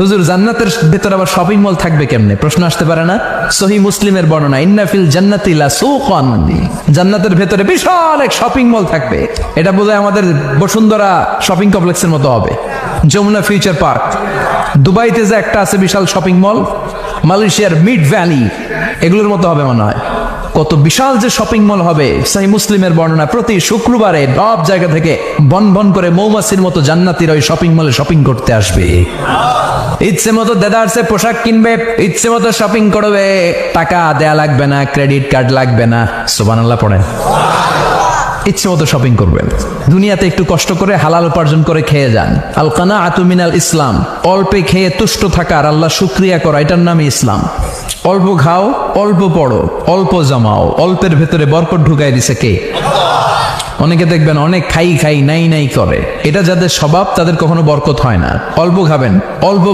হুজুর জান্নাতের ভেতর আবার শপিং মল থাকবে কেমনে? প্রশ্ন আসতে পারে না? সহিহ মুসলিমের বর্ণনা, ইন্না ফিল জান্নাতি লাসুকান, জান্নাতের ভেতরে বিশাল এক শপিং মল থাকবে। এটা বোধহয় আমাদের বসুন্ধরা শপিং কমপ্লেক্সের মতো হবে, যমুনা ফিউচার পার্ক। দুবাইতে যে একটা আছে বিশাল শপিং মল, মালয়েশিয়ার মিড ভ্যালি, এগুলোর মতো হবে মনে হয়। কত বিশাল যে শপিং মল হবে। সহিহ মুসলিমের বর্ণনা, প্রতি শুক্রবারে সব জায়গা থেকে বন বন করে মৌমাছির মতো জান্নাতীরা ওই শপিং মলে শপিং করতে আসবে। ইচ্ছে মতো দেদারসে পোশাক কিনবে, ইচ্ছে মতো শপিং করবে, টাকা দেয়া লাগবে না, ক্রেডিট কার্ড লাগবে না। সুবহানাল্লাহ পড়েন। ইচ্ছে মতো শপিং করবেন। দুনিয়াতে একটু কষ্ট করে হালাল উপার্জন করে খেয়ে যান। আল কানাআতু মিনাল ইসলাম, অল্পে খেয়ে তুষ্ট থাকা আর আল্লাহ শুকরিয়া করা, এটার নামই ইসলাম। অল্প খাও, অল্প পড়ো, অল্প জমাও, অল্পের ভেতরে বরকত ঢুকাই দিছে কে? অনেকে দেখবেন অনেক খাই খাই নাই নাই করে, এটা যাদের স্বভাব তাদের কখনো বরকত হয় না। অল্প খাবেন, অল্প